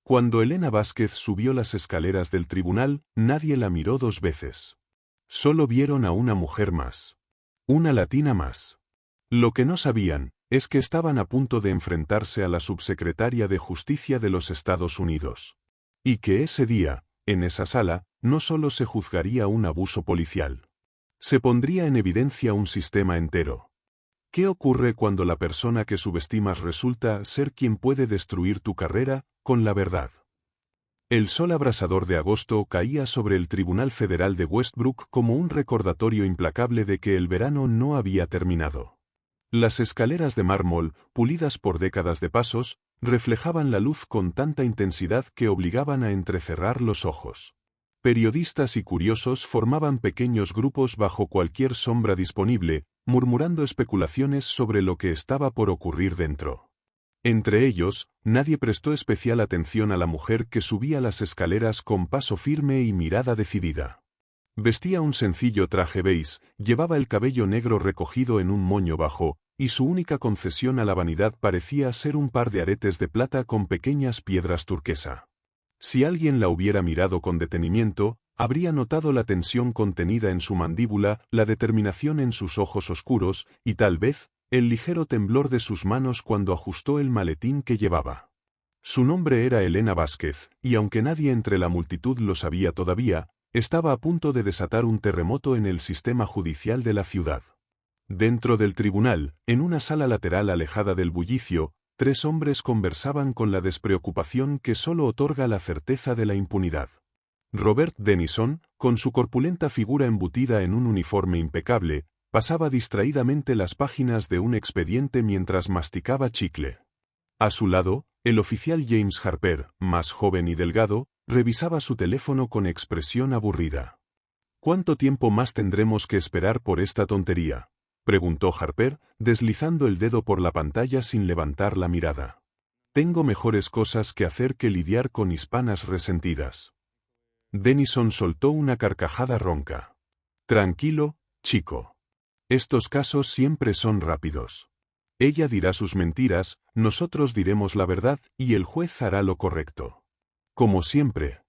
Cuando Elena Vázquez subió las escaleras del tribunal, nadie la miró 2 veces. Solo vieron a una mujer más. Una latina más. Lo que no sabían es que estaban a punto de enfrentarse a la subsecretaria de Justicia de los Estados Unidos. Y que ese día, en esa sala, no solo se juzgaría un abuso policial. Se pondría en evidencia un sistema entero. ¿Qué ocurre cuando la persona que subestimas resulta ser quien puede destruir tu carrera, con la verdad? El sol abrasador de agosto caía sobre el Tribunal Federal de Westbrook como un recordatorio implacable de que el verano no había terminado. Las escaleras de mármol, pulidas por décadas de pasos, reflejaban la luz con tanta intensidad que obligaban a entrecerrar los ojos. Periodistas y curiosos formaban pequeños grupos bajo cualquier sombra disponible, murmurando especulaciones sobre lo que estaba por ocurrir dentro. Entre ellos, nadie prestó especial atención a la mujer que subía las escaleras con paso firme y mirada decidida. Vestía un sencillo traje beige, llevaba el cabello negro recogido en un moño bajo, y su única concesión a la vanidad parecía ser un par de aretes de plata con pequeñas piedras turquesa. Si alguien la hubiera mirado con detenimiento, habría notado la tensión contenida en su mandíbula, la determinación en sus ojos oscuros, y tal vez, el ligero temblor de sus manos cuando ajustó el maletín que llevaba. Su nombre era Elena Vázquez, y aunque nadie entre la multitud lo sabía todavía, estaba a punto de desatar un terremoto en el sistema judicial de la ciudad. Dentro del tribunal, en una sala lateral alejada del bullicio, 3 hombres conversaban con la despreocupación que solo otorga la certeza de la impunidad. Robert Denison, con su corpulenta figura embutida en un uniforme impecable, pasaba distraídamente las páginas de un expediente mientras masticaba chicle. A su lado, el oficial James Harper, más joven y delgado, revisaba su teléfono con expresión aburrida. ¿Cuánto tiempo más tendremos que esperar por esta tontería?, preguntó Harper, deslizando el dedo por la pantalla sin levantar la mirada. Tengo mejores cosas que hacer que lidiar con hispanas resentidas. Denison soltó una carcajada ronca. Tranquilo, chico. Estos casos siempre son rápidos. Ella dirá sus mentiras, nosotros diremos la verdad, y el juez hará lo correcto. Como siempre.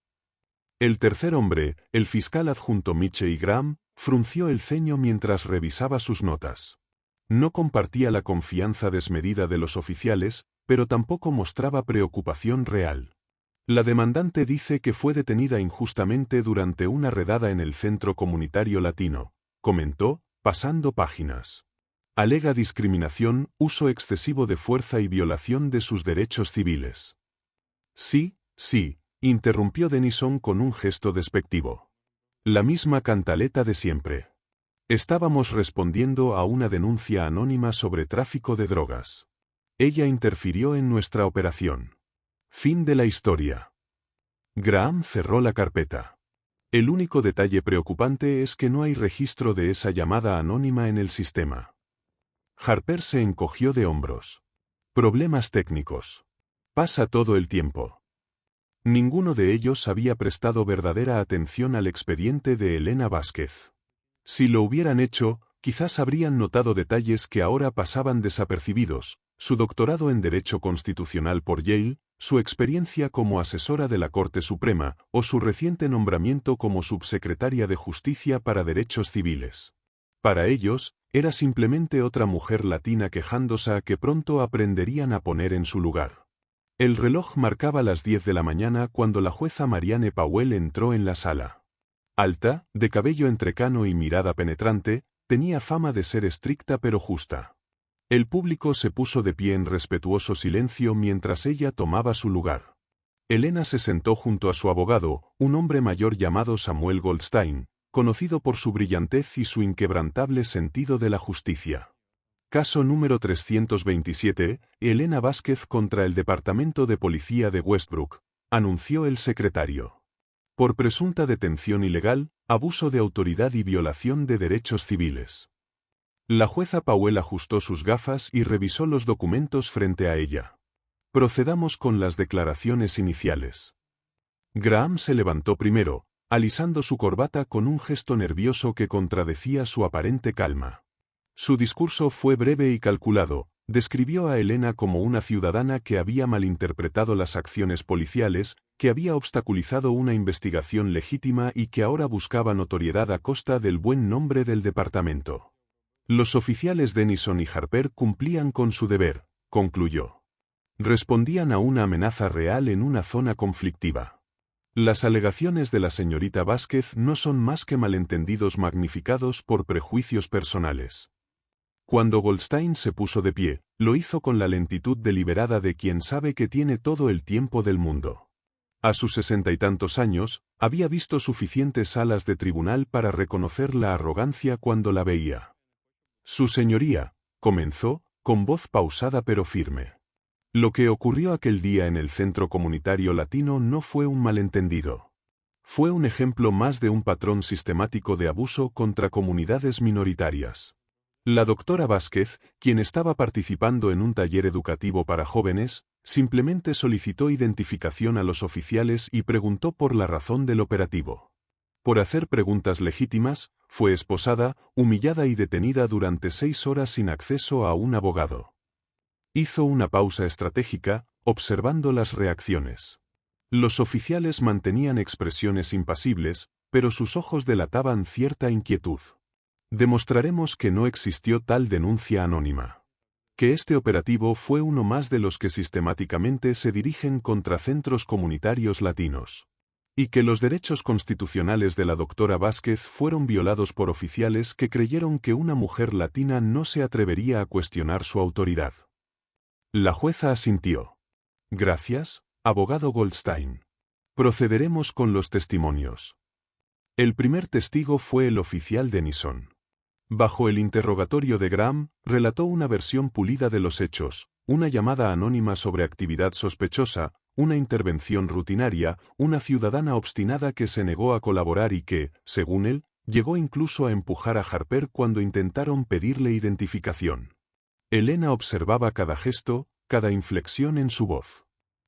El tercer hombre, el fiscal adjunto Mitchell Graham, frunció el ceño mientras revisaba sus notas. No compartía la confianza desmedida de los oficiales, pero tampoco mostraba preocupación real. La demandante dice que fue detenida injustamente durante una redada en el Centro Comunitario Latino, comentó, pasando páginas. Alega discriminación, uso excesivo de fuerza y violación de sus derechos civiles. Sí, interrumpió Denison con un gesto despectivo. La misma cantaleta de siempre. Estábamos respondiendo a una denuncia anónima sobre tráfico de drogas. Ella interfirió en nuestra operación. Fin de la historia. Graham cerró la carpeta. El único detalle preocupante es que no hay registro de esa llamada anónima en el sistema. Harper se encogió de hombros. Problemas técnicos. Pasa todo el tiempo. Ninguno de ellos había prestado verdadera atención al expediente de Elena Vázquez. Si lo hubieran hecho, quizás habrían notado detalles que ahora pasaban desapercibidos: su doctorado en Derecho Constitucional por Yale, su experiencia como asesora de la Corte Suprema, o su reciente nombramiento como subsecretaria de Justicia para Derechos Civiles. Para ellos, era simplemente otra mujer latina quejándose que pronto aprenderían a poner en su lugar. El reloj marcaba las 10 de la mañana cuando la jueza Marianne Powell entró en la sala. Alta, de cabello entrecano y mirada penetrante, tenía fama de ser estricta pero justa. El público se puso de pie en respetuoso silencio mientras ella tomaba su lugar. Elena se sentó junto a su abogado, un hombre mayor llamado Samuel Goldstein, conocido por su brillantez y su inquebrantable sentido de la justicia. Caso número 327, Elena Vázquez contra el Departamento de Policía de Westbrook, anunció el secretario. Por presunta detención ilegal, abuso de autoridad y violación de derechos civiles. La jueza Powell ajustó sus gafas y revisó los documentos frente a ella. Procedamos con las declaraciones iniciales. Graham se levantó primero, alisando su corbata con un gesto nervioso que contradecía su aparente calma. Su discurso fue breve y calculado, Describió a Elena como una ciudadana que había malinterpretado las acciones policiales, que había obstaculizado una investigación legítima y que ahora buscaba notoriedad a costa del buen nombre del departamento. Los oficiales Denison y Harper cumplían con su deber, concluyó. Respondían a una amenaza real en una zona conflictiva. Las alegaciones de la señorita Vázquez no son más que malentendidos magnificados por prejuicios personales. Cuando Goldstein se puso de pie, lo hizo con la lentitud deliberada de quien sabe que tiene todo el tiempo del mundo. A sus 60 y tantos años, había visto suficientes salas de tribunal para reconocer la arrogancia cuando la veía. Su señoría, comenzó, con voz pausada pero firme. Lo que ocurrió aquel día en el Centro Comunitario Latino no fue un malentendido. Fue un ejemplo más de un patrón sistemático de abuso contra comunidades minoritarias. La doctora Vázquez, quien estaba participando en un taller educativo para jóvenes, simplemente solicitó identificación a los oficiales y preguntó por la razón del operativo. Por hacer preguntas legítimas, fue esposada, humillada y detenida durante 6 horas sin acceso a un abogado. Hizo una pausa estratégica, observando las reacciones. Los oficiales mantenían expresiones impasibles, pero sus ojos delataban cierta inquietud. Demostraremos que no existió tal denuncia anónima. Que este operativo fue uno más de los que sistemáticamente se dirigen contra centros comunitarios latinos. Y que los derechos constitucionales de la doctora Vázquez fueron violados por oficiales que creyeron que una mujer latina no se atrevería a cuestionar su autoridad. La jueza asintió. Gracias, abogado Goldstein. Procederemos con los testimonios. El primer testigo fue el oficial Denison. Bajo el interrogatorio de Graham, relató una versión pulida de los hechos, una llamada anónima sobre actividad sospechosa, una intervención rutinaria, una ciudadana obstinada que se negó a colaborar y que, según él, llegó incluso a empujar a Harper cuando intentaron pedirle identificación. Elena observaba cada gesto, cada inflexión en su voz.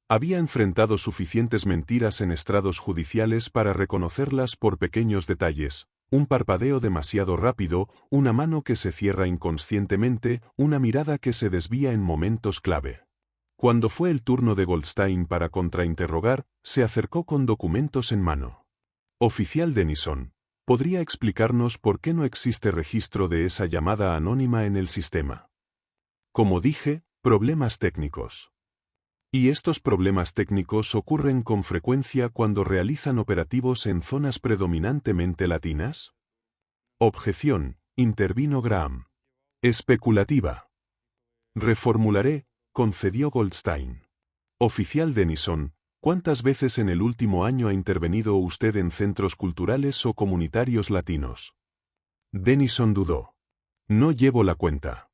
Había enfrentado suficientes mentiras en estrados judiciales para reconocerlas por pequeños detalles. Un parpadeo demasiado rápido, una mano que se cierra inconscientemente, una mirada que se desvía en momentos clave. Cuando fue el turno de Goldstein para contrainterrogar, se acercó con documentos en mano. Oficial Denison, ¿podría explicarnos por qué no existe registro de esa llamada anónima en el sistema? Como dije, problemas técnicos. Y estos problemas técnicos ocurren con frecuencia cuando realizan operativos en zonas predominantemente latinas. Objeción, intervino Graham. Especulativa. Reformularé, concedió Goldstein. Oficial Denison, ¿cuántas veces en el último año ha intervenido usted en centros culturales o comunitarios latinos? Denison dudó. No llevo la cuenta.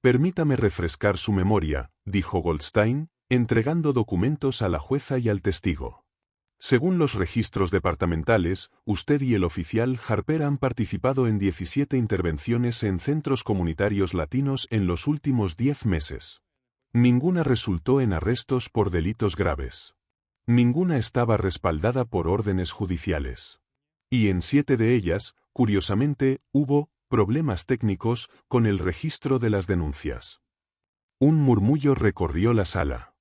Permítame refrescar su memoria, dijo Goldstein, entregando documentos a la jueza y al testigo. Según los registros departamentales, usted y el oficial Harper han participado en 17 intervenciones en centros comunitarios latinos en los últimos 10 meses. Ninguna resultó en arrestos por delitos graves. Ninguna estaba respaldada por órdenes judiciales. Y en 7 de ellas, curiosamente, hubo problemas técnicos con el registro de las denuncias. Un murmullo recorrió la sala.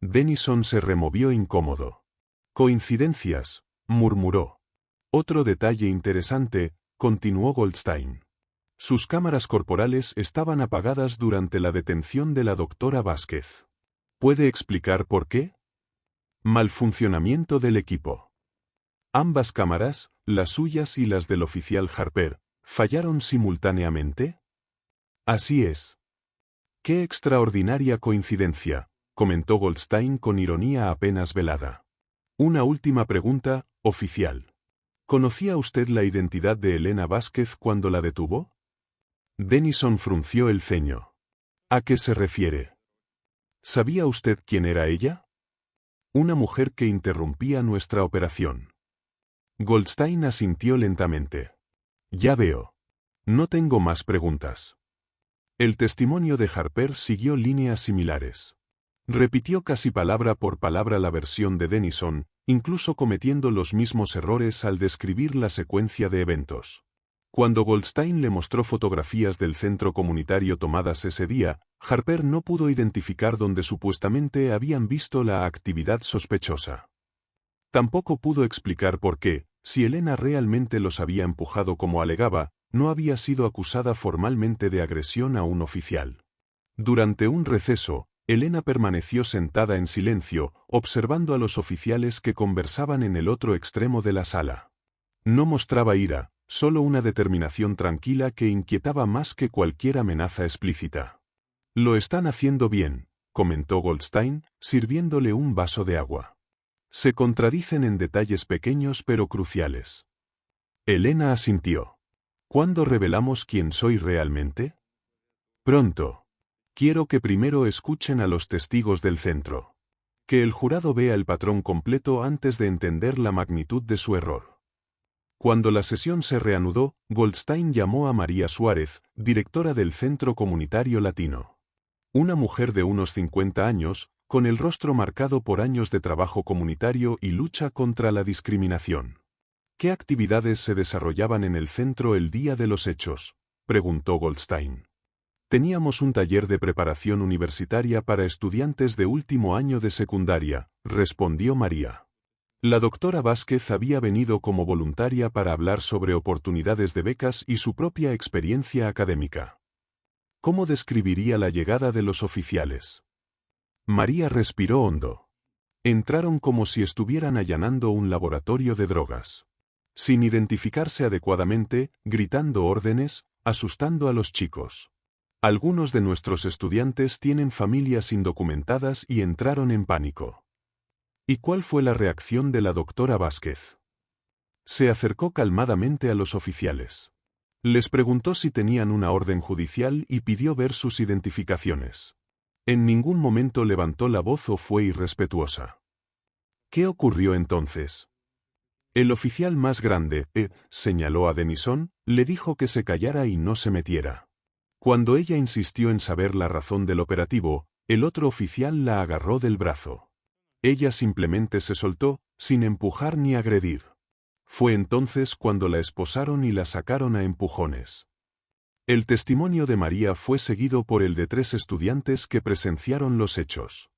Denison se removió incómodo. «Coincidencias», murmuró. «Otro detalle interesante», continuó Goldstein. Sus cámaras corporales estaban apagadas durante la detención de la doctora Vázquez. ¿Puede explicar por qué? Malfuncionamiento del equipo. Ambas cámaras, las suyas y las del oficial Harper, ¿fallaron simultáneamente? Así es. ¡Qué extraordinaria coincidencia!, comentó Goldstein con ironía apenas velada. Una última pregunta, oficial. ¿Conocía usted la identidad de Elena Vázquez cuando la detuvo? Denison frunció el ceño. ¿A qué se refiere? ¿Sabía usted quién era ella? Una mujer que interrumpía nuestra operación. Goldstein asintió lentamente. Ya veo. No tengo más preguntas. El testimonio de Harper siguió líneas similares. Repitió casi palabra por palabra la versión de Denison, incluso cometiendo los mismos errores al describir la secuencia de eventos. Cuando Goldstein le mostró fotografías del centro comunitario tomadas ese día, Harper no pudo identificar dónde supuestamente habían visto la actividad sospechosa. Tampoco pudo explicar por qué, si Elena realmente los había empujado como alegaba, no había sido acusada formalmente de agresión a un oficial. Durante un receso, Elena permaneció sentada en silencio, observando a los oficiales que conversaban en el otro extremo de la sala. No mostraba ira, solo una determinación tranquila que inquietaba más que cualquier amenaza explícita. «Lo están haciendo bien», comentó Goldstein, sirviéndole un vaso de agua. «Se contradicen en detalles pequeños pero cruciales». Elena asintió. «¿Cuándo revelamos quién soy realmente?» «Pronto. Quiero que primero escuchen a los testigos del centro. Que el jurado vea el patrón completo antes de entender la magnitud de su error». Cuando la sesión se reanudó, Goldstein llamó a María Suárez, directora del Centro Comunitario Latino. Una mujer de unos 50 años, con el rostro marcado por años de trabajo comunitario y lucha contra la discriminación. «¿Qué actividades se desarrollaban en el centro el día de los hechos?», preguntó Goldstein. «Teníamos un taller de preparación universitaria para estudiantes de último año de secundaria», respondió María. La doctora Vázquez había venido como voluntaria para hablar sobre oportunidades de becas y su propia experiencia académica. ¿Cómo describiría la llegada de los oficiales? María respiró hondo. Entraron como si estuvieran allanando un laboratorio de drogas. Sin identificarse adecuadamente, gritando órdenes, asustando a los chicos. Algunos de nuestros estudiantes tienen familias indocumentadas y entraron en pánico. ¿Y cuál fue la reacción de la doctora Vázquez? Se acercó calmadamente a los oficiales. Les preguntó si tenían una orden judicial y pidió ver sus identificaciones. En ningún momento levantó la voz o fue irrespetuosa. ¿Qué ocurrió entonces? El oficial más grande, señaló a Denison, le dijo que se callara y no se metiera. Cuando ella insistió en saber la razón del operativo, el otro oficial la agarró del brazo. Ella simplemente se soltó, sin empujar ni agredir. Fue entonces cuando la esposaron y la sacaron a empujones. El testimonio de María fue seguido por el de 3 estudiantes que presenciaron los hechos.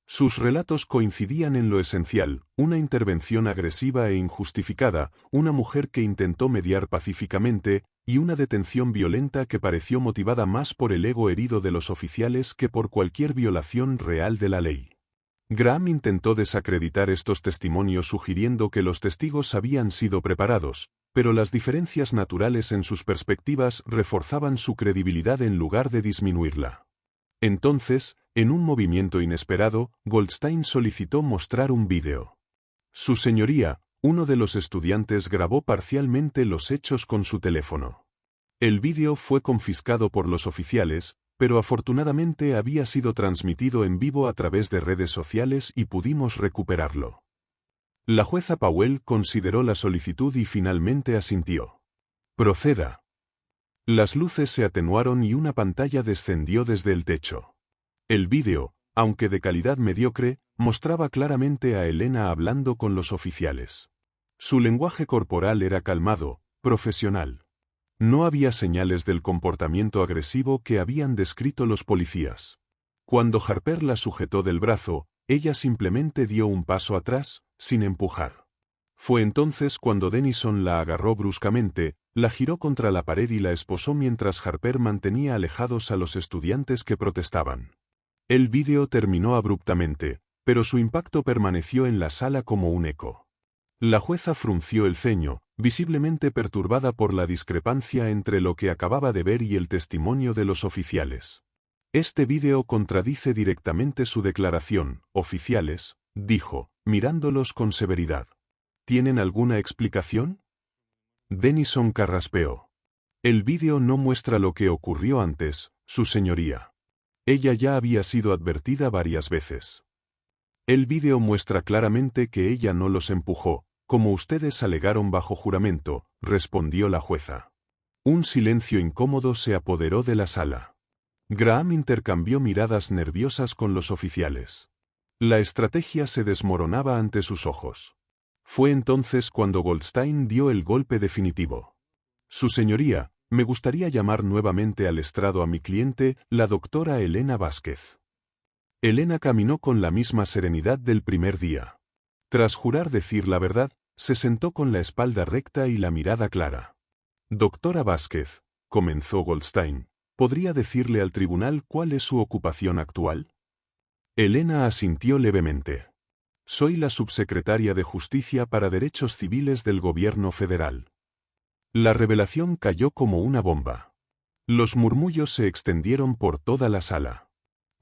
Sus relatos coincidían en lo esencial: una intervención agresiva e injustificada, una mujer que intentó mediar pacíficamente, y una detención violenta que pareció motivada más por el ego herido de los oficiales que por cualquier violación real de la ley. Graham intentó desacreditar estos testimonios sugiriendo que los testigos habían sido preparados, pero las diferencias naturales en sus perspectivas reforzaban su credibilidad en lugar de disminuirla. Entonces, en un movimiento inesperado, Goldstein solicitó mostrar un vídeo. Su señoría, uno de los estudiantes grabó parcialmente los hechos con su teléfono. El vídeo fue confiscado por los oficiales, pero afortunadamente había sido transmitido en vivo a través de redes sociales y pudimos recuperarlo. La jueza Powell consideró la solicitud y finalmente asintió. «Proceda». Las luces se atenuaron y una pantalla descendió desde el techo. El vídeo, aunque de calidad mediocre, mostraba claramente a Elena hablando con los oficiales. Su lenguaje corporal era calmado, profesional. No había señales del comportamiento agresivo que habían descrito los policías. Cuando Harper la sujetó del brazo, ella simplemente dio un paso atrás, sin empujar. Fue entonces cuando Denison la agarró bruscamente, la giró contra la pared y la esposó mientras Harper mantenía alejados a los estudiantes que protestaban. El vídeo terminó abruptamente, pero su impacto permaneció en la sala como un eco. La jueza frunció el ceño, visiblemente perturbada por la discrepancia entre lo que acababa de ver y el testimonio de los oficiales. «Este vídeo contradice directamente su declaración, oficiales», dijo, mirándolos con severidad. «¿Tienen alguna explicación?» Denison carraspeó. «El vídeo no muestra lo que ocurrió antes, su señoría. Ella ya había sido advertida varias veces. El vídeo muestra claramente que ella no los empujó, como ustedes alegaron bajo juramento», respondió la jueza. Un silencio incómodo se apoderó de la sala. Graham intercambió miradas nerviosas con los oficiales. La estrategia se desmoronaba ante sus ojos. Fue entonces cuando Goldstein dio el golpe definitivo. Su señoría, me gustaría llamar nuevamente al estrado a mi cliente, la doctora Elena Vázquez. Elena caminó con la misma serenidad del primer día. Tras jurar decir la verdad, se sentó con la espalda recta y la mirada clara. Doctora Vázquez, comenzó Goldstein, ¿podría decirle al tribunal cuál es su ocupación actual? Elena asintió levemente. Soy la subsecretaria de Justicia para Derechos Civiles del Gobierno Federal. La revelación cayó como una bomba. Los murmullos se extendieron por toda la sala.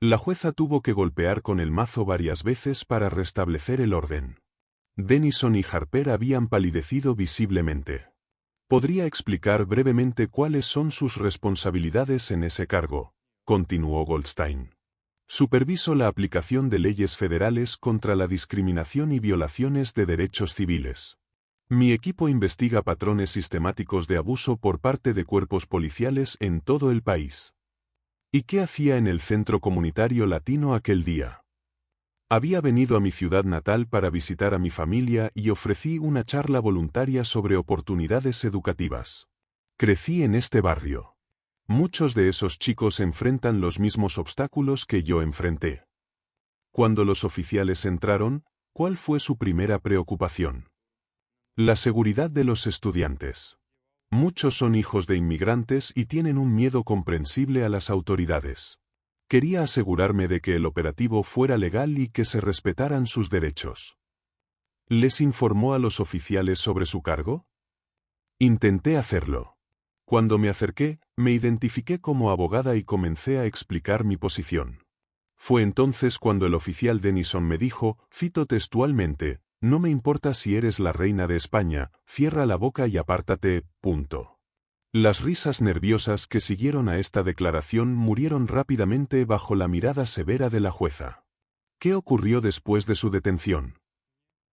La jueza tuvo que golpear con el mazo varias veces para restablecer el orden. Denison y Harper habían palidecido visiblemente. ¿Podría explicar brevemente cuáles son sus responsabilidades en ese cargo?, continuó Goldstein. Superviso la aplicación de leyes federales contra la discriminación y violaciones de derechos civiles. Mi equipo investiga patrones sistemáticos de abuso por parte de cuerpos policiales en todo el país. ¿Y qué hacía en el centro comunitario latino aquel día? Había venido a mi ciudad natal para visitar a mi familia y ofrecí una charla voluntaria sobre oportunidades educativas. Crecí en este barrio. Muchos de esos chicos enfrentan los mismos obstáculos que yo enfrenté. Cuando los oficiales entraron, ¿cuál fue su primera preocupación? La seguridad de los estudiantes. Muchos son hijos de inmigrantes y tienen un miedo comprensible a las autoridades. Quería asegurarme de que el operativo fuera legal y que se respetaran sus derechos. ¿Les informó a los oficiales sobre su cargo? Intenté hacerlo. Cuando me acerqué, me identifiqué como abogada y comencé a explicar mi posición. Fue entonces cuando el oficial Denison me dijo, cito textualmente, «No me importa si eres la reina de España, cierra la boca y apártate, punto». Las risas nerviosas que siguieron a esta declaración murieron rápidamente bajo la mirada severa de la jueza. ¿Qué ocurrió después de su detención?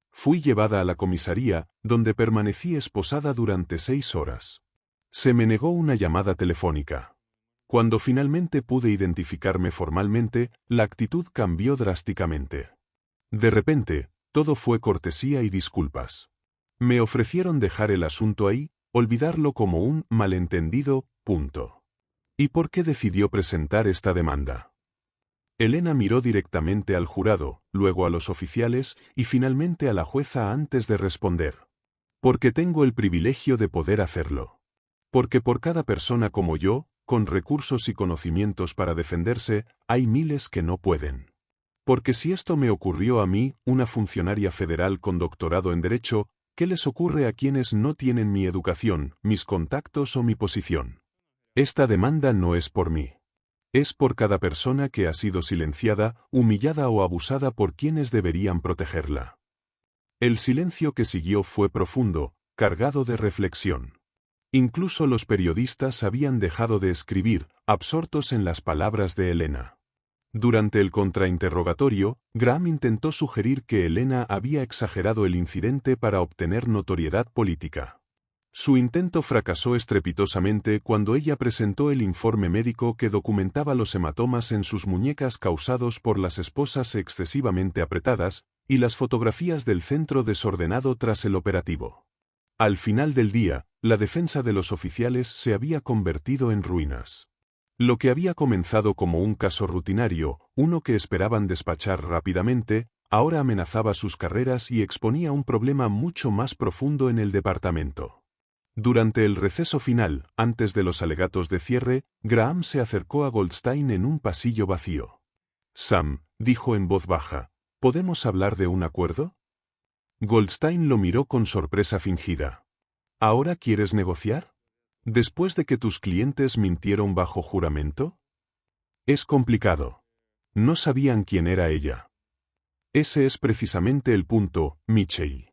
Fui llevada a la comisaría, donde permanecí esposada durante 6 horas. Se me negó una llamada telefónica. Cuando finalmente pude identificarme formalmente, la actitud cambió drásticamente. De repente, todo fue cortesía y disculpas. Me ofrecieron dejar el asunto ahí, olvidarlo como un malentendido, punto. ¿Y por qué decidió presentar esta demanda? Elena miró directamente al jurado, luego a los oficiales y finalmente a la jueza antes de responder. Porque tengo el privilegio de poder hacerlo. Porque por cada persona como yo, con recursos y conocimientos para defenderse, hay miles que no pueden. Porque si esto me ocurrió a mí, una funcionaria federal con doctorado en Derecho, ¿qué les ocurre a quienes no tienen mi educación, mis contactos o mi posición? Esta demanda no es por mí. Es por cada persona que ha sido silenciada, humillada o abusada por quienes deberían protegerla. El silencio que siguió fue profundo, cargado de reflexión. Incluso los periodistas habían dejado de escribir, absortos en las palabras de Elena. Durante el contrainterrogatorio, Graham intentó sugerir que Elena había exagerado el incidente para obtener notoriedad política. Su intento fracasó estrepitosamente cuando ella presentó el informe médico que documentaba los hematomas en sus muñecas causados por las esposas excesivamente apretadas, y las fotografías del centro desordenado tras el operativo. Al final del día, la defensa de los oficiales se había convertido en ruinas. Lo que había comenzado como un caso rutinario, uno que esperaban despachar rápidamente, ahora amenazaba sus carreras y exponía un problema mucho más profundo en el departamento. Durante el receso final, antes de los alegatos de cierre, Graham se acercó a Goldstein en un pasillo vacío. «Sam», dijo en voz baja, «¿podemos hablar de un acuerdo?» Goldstein lo miró con sorpresa fingida. «¿Ahora quieres negociar? ¿Después de que tus clientes mintieron bajo juramento?» «Es complicado. No sabían quién era ella». «Ese es precisamente el punto, Mitchell.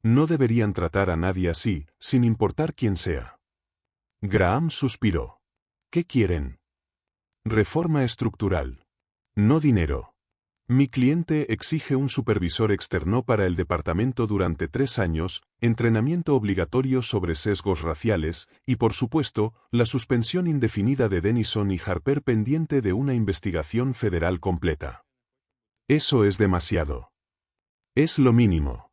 No deberían tratar a nadie así, sin importar quién sea». Graham suspiró. «¿Qué quieren?» «Reforma estructural. No dinero. Mi cliente exige un supervisor externo para el departamento durante 3 años, entrenamiento obligatorio sobre sesgos raciales y, por supuesto, la suspensión indefinida de Denison y Harper pendiente de una investigación federal completa. Eso es demasiado. Es lo mínimo.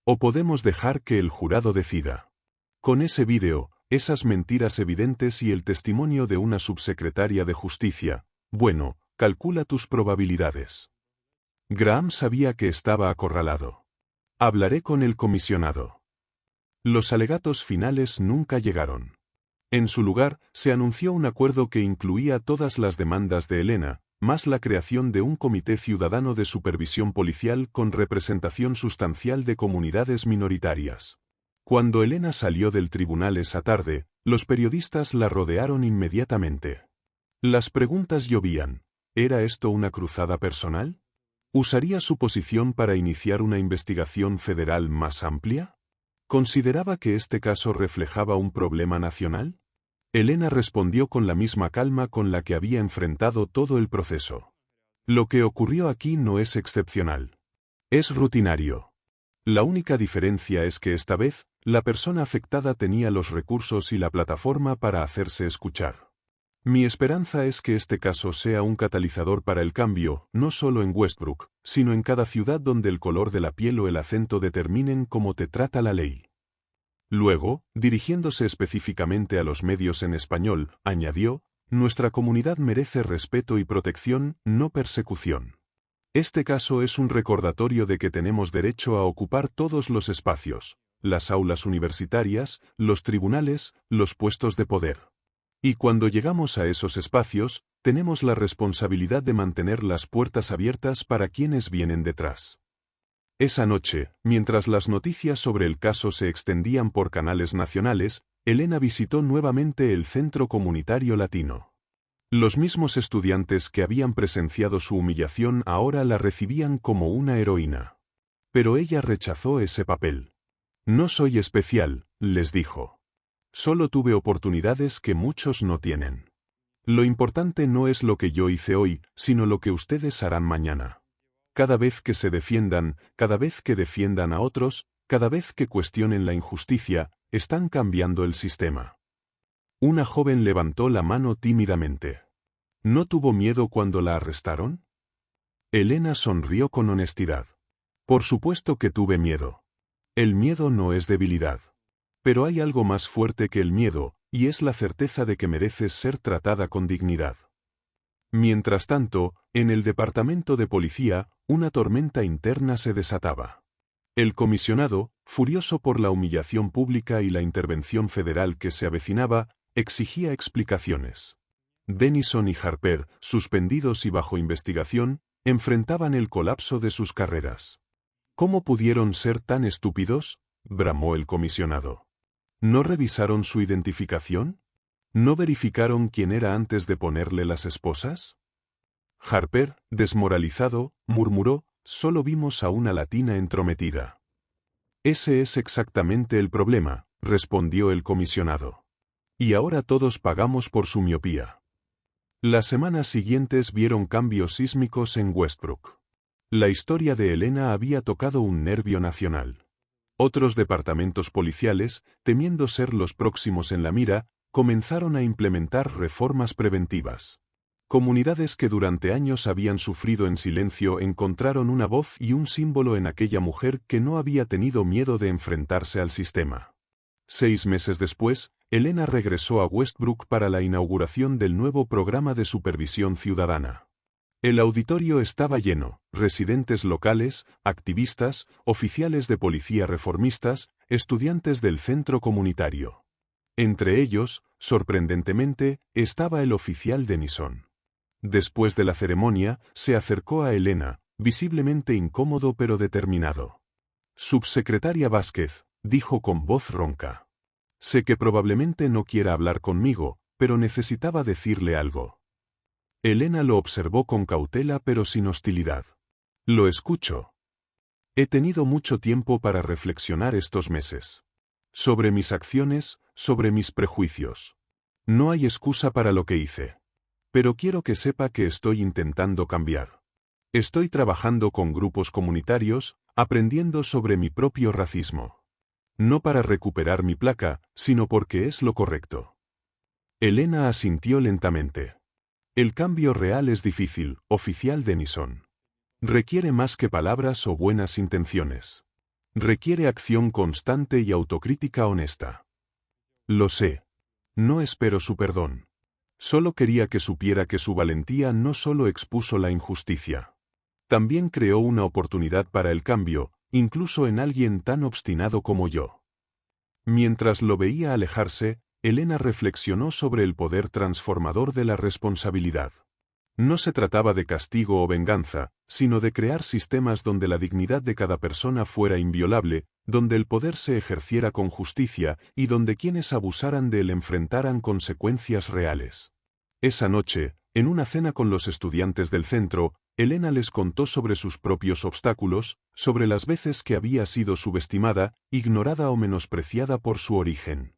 O podemos dejar que el jurado decida. Con ese vídeo, esas mentiras evidentes y el testimonio de una subsecretaria de justicia. Bueno, calcula tus probabilidades. Graham sabía que estaba acorralado. Hablaré con el comisionado. Los alegatos finales nunca llegaron. En su lugar, se anunció un acuerdo que incluía todas las demandas de Elena, más la creación de un comité ciudadano de supervisión policial con representación sustancial de comunidades minoritarias. Cuando Elena salió del tribunal esa tarde, los periodistas la rodearon inmediatamente. Las preguntas llovían. ¿Era esto una cruzada personal? ¿Usaría su posición para iniciar una investigación federal más amplia? ¿Consideraba que este caso reflejaba un problema nacional? Elena respondió con la misma calma con la que había enfrentado todo el proceso. Lo que ocurrió aquí no es excepcional. Es rutinario. La única diferencia es que esta vez, la persona afectada tenía los recursos y la plataforma para hacerse escuchar. Mi esperanza es que este caso sea un catalizador para el cambio, no solo en Westbrook, sino en cada ciudad donde el color de la piel o el acento determinen cómo te trata la ley. Luego, dirigiéndose específicamente a los medios en español, añadió, nuestra comunidad merece respeto y protección, no persecución. Este caso es un recordatorio de que tenemos derecho a ocupar todos los espacios, las aulas universitarias, los tribunales, los puestos de poder. Y cuando llegamos a esos espacios, tenemos la responsabilidad de mantener las puertas abiertas para quienes vienen detrás. Esa noche, mientras las noticias sobre el caso se extendían por canales nacionales, Elena visitó nuevamente el Centro Comunitario Latino. Los mismos estudiantes que habían presenciado su humillación ahora la recibían como una heroína. Pero ella rechazó ese papel. No soy especial, les dijo. Solo tuve oportunidades que muchos no tienen. Lo importante no es lo que yo hice hoy, sino lo que ustedes harán mañana. Cada vez que se defiendan, cada vez que defiendan a otros, cada vez que cuestionen la injusticia, están cambiando el sistema. Una joven levantó la mano tímidamente. ¿No tuvo miedo cuando la arrestaron? Elena sonrió con honestidad. Por supuesto que tuve miedo. El miedo no es debilidad. Pero hay algo más fuerte que el miedo, y es la certeza de que mereces ser tratada con dignidad. Mientras tanto, en el departamento de policía, una tormenta interna se desataba. El comisionado, furioso por la humillación pública y la intervención federal que se avecinaba, exigía explicaciones. Denison y Harper, suspendidos y bajo investigación, enfrentaban el colapso de sus carreras. ¿Cómo pudieron ser tan estúpidos?, bramó el comisionado. ¿No revisaron su identificación? ¿No verificaron quién era antes de ponerle las esposas? Harper, desmoralizado, murmuró, solo vimos a una latina entrometida. Ese es exactamente el problema, respondió el comisionado. Y ahora todos pagamos por su miopía. Las semanas siguientes vieron cambios sísmicos en Westbrook. La historia de Elena había tocado un nervio nacional. Otros departamentos policiales, temiendo ser los próximos en la mira, comenzaron a implementar reformas preventivas. Comunidades que durante años habían sufrido en silencio encontraron una voz y un símbolo en aquella mujer que no había tenido miedo de enfrentarse al sistema. 6 meses después, Elena regresó a Westbrook para la inauguración del nuevo programa de supervisión ciudadana. El auditorio estaba lleno, residentes locales, activistas, oficiales de policía reformistas, estudiantes del centro comunitario. Entre ellos, sorprendentemente, estaba el oficial Denison. Después de la ceremonia, se acercó a Elena, visiblemente incómodo pero determinado. Subsecretaria Vázquez, dijo con voz ronca. Sé que probablemente no quiera hablar conmigo, pero necesitaba decirle algo. Elena lo observó con cautela pero sin hostilidad. Lo escucho. He tenido mucho tiempo para reflexionar estos meses. Sobre mis acciones, sobre mis prejuicios. No hay excusa para lo que hice. Pero quiero que sepa que estoy intentando cambiar. Estoy trabajando con grupos comunitarios, aprendiendo sobre mi propio racismo. No para recuperar mi placa, sino porque es lo correcto. Elena asintió lentamente. El cambio real es difícil, oficial Denison. Requiere más que palabras o buenas intenciones. Requiere acción constante y autocrítica honesta. Lo sé. No espero su perdón. Solo quería que supiera que su valentía no solo expuso la injusticia. También creó una oportunidad para el cambio, incluso en alguien tan obstinado como yo. Mientras lo veía alejarse, Elena reflexionó sobre el poder transformador de la responsabilidad. No se trataba de castigo o venganza, sino de crear sistemas donde la dignidad de cada persona fuera inviolable, donde el poder se ejerciera con justicia y donde quienes abusaran de él enfrentaran consecuencias reales. Esa noche, en una cena con los estudiantes del centro, Elena les contó sobre sus propios obstáculos, sobre las veces que había sido subestimada, ignorada o menospreciada por su origen.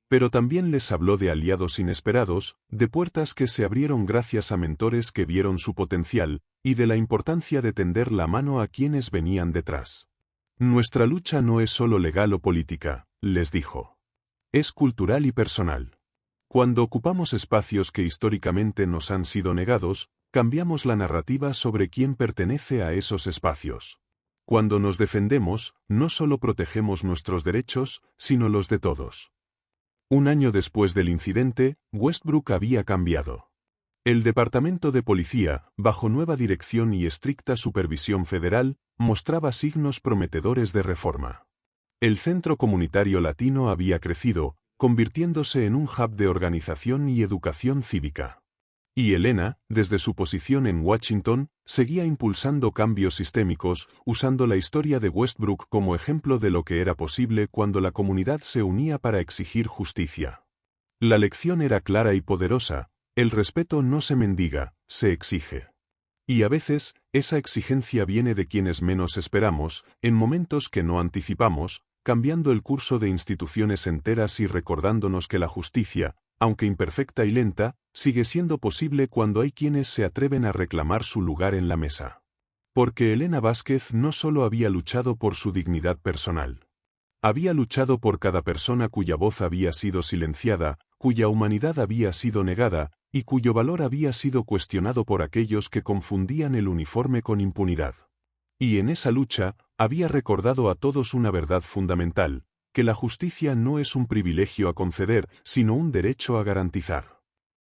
Pero también les habló de aliados inesperados, de puertas que se abrieron gracias a mentores que vieron su potencial, y de la importancia de tender la mano a quienes venían detrás. Nuestra lucha no es solo legal o política, les dijo. Es cultural y personal. Cuando ocupamos espacios que históricamente nos han sido negados, cambiamos la narrativa sobre quién pertenece a esos espacios. Cuando nos defendemos, no solo protegemos nuestros derechos, sino los de todos. Un año después del incidente, Westbrook había cambiado. El Departamento de Policía, bajo nueva dirección y estricta supervisión federal, mostraba signos prometedores de reforma. El Centro Comunitario Latino había crecido, convirtiéndose en un hub de organización y educación cívica. Y Elena, desde su posición en Washington, seguía impulsando cambios sistémicos, usando la historia de Westbrook como ejemplo de lo que era posible cuando la comunidad se unía para exigir justicia. La lección era clara y poderosa: el respeto no se mendiga, se exige. Y a veces, esa exigencia viene de quienes menos esperamos, en momentos que no anticipamos, cambiando el curso de instituciones enteras y recordándonos que la justicia, aunque imperfecta y lenta, sigue siendo posible cuando hay quienes se atreven a reclamar su lugar en la mesa. Porque Elena Vázquez no solo había luchado por su dignidad personal. Había luchado por cada persona cuya voz había sido silenciada, cuya humanidad había sido negada, y cuyo valor había sido cuestionado por aquellos que confundían el uniforme con impunidad. Y en esa lucha, había recordado a todos una verdad fundamental: que la justicia no es un privilegio a conceder, sino un derecho a garantizar.